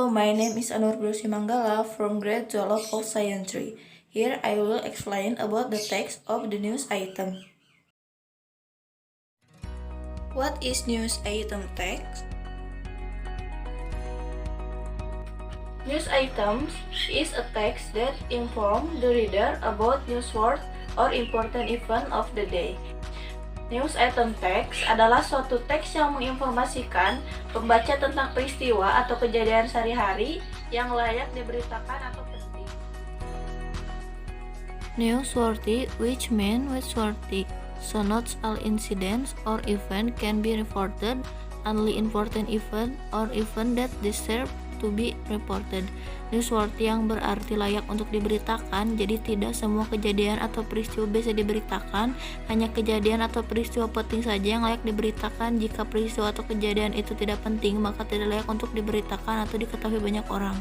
Hello, my name is Anur Grusi Manggala from grade 12 of Science 3. Here I will explain about the text of the news item. What is news item text? News items is a text that informs the reader about newsworthy or important event of the day. News item text adalah suatu teks yang menginformasikan pembaca tentang peristiwa atau kejadian sehari-hari yang layak diberitakan atau penting. Newsworthy, which means newsworthy, so not all incidents or event can be reported, only important event or event that deserve to be reported. Newsworthy yang berarti layak untuk diberitakan, jadi tidak semua kejadian atau peristiwa bisa diberitakan, hanya kejadian atau peristiwa penting saja yang layak diberitakan. Jika peristiwa atau kejadian itu tidak penting, maka tidak layak untuk diberitakan atau diketahui banyak orang.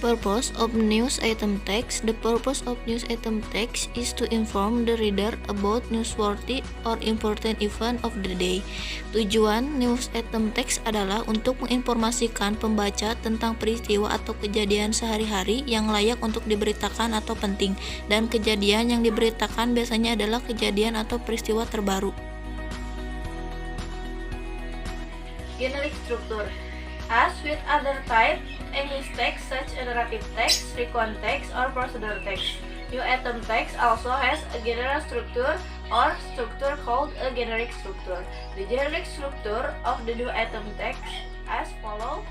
Purpose of news item text. The purpose of news item text is to inform the reader about newsworthy or important event of the day. Tujuan news item text adalah untuk menginformasikan pembaca tentang peristiwa atau kejadian sehari-hari yang layak untuk diberitakan atau penting, dan kejadian yang diberitakan biasanya adalah kejadian atau peristiwa terbaru. Generic structure. As with other type English text such as narrative text, recount text, or procedure text, new item text also has a general structure or structure called a generic structure. The generic structure of the new item text as follows.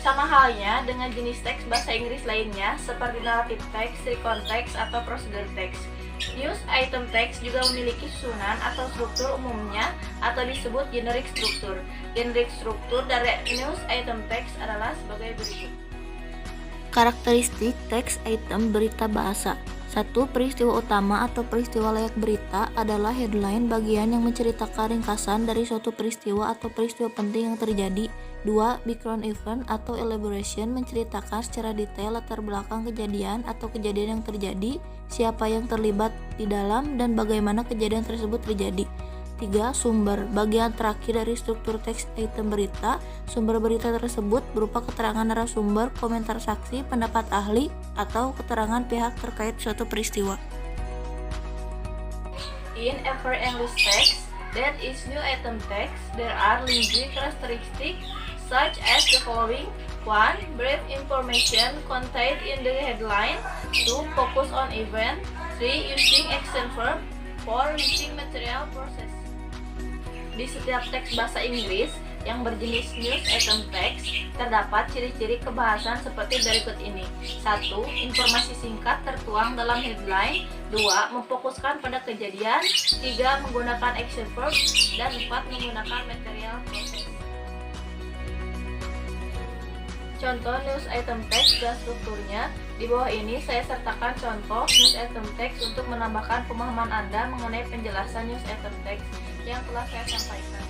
Sama halnya dengan jenis teks bahasa Inggris lainnya seperti narrative text, recount text, atau procedure text. News item text juga memiliki susunan atau struktur umumnya atau disebut generic structure. Generic structure dari news item text adalah sebagai berikut. Karakteristik teks item berita bahasa. 1. Peristiwa utama atau peristiwa layak berita adalah headline, bagian yang menceritakan ringkasan dari suatu peristiwa atau peristiwa penting yang terjadi. 2. Background event atau elaboration, menceritakan secara detail latar belakang kejadian atau kejadian yang terjadi, siapa yang terlibat di dalam, dan bagaimana kejadian tersebut terjadi. 3. Sumber, bagian terakhir dari struktur teks item berita. Sumber berita tersebut berupa keterangan narasumber, komentar saksi, pendapat ahli, atau keterangan pihak terkait suatu peristiwa. In every English text that is new item text, there are linguistic characteristics such as the following. 1. Brief information contained in the headline. 2. Focus on event. 3. Using action verb. 4. Listing material process. Di setiap teks bahasa Inggris yang berjenis news item text terdapat ciri-ciri kebahasan seperti berikut ini. 1. Informasi singkat tertuang dalam headline. 2. Memfokuskan pada kejadian. 3. Menggunakan action verb. Dan 4. Menggunakan material process. Contoh news item text dan strukturnya. Di bawah ini saya sertakan contoh news item text untuk menambahkan pemahaman Anda mengenai penjelasan news item text yang telah saya sampaikan.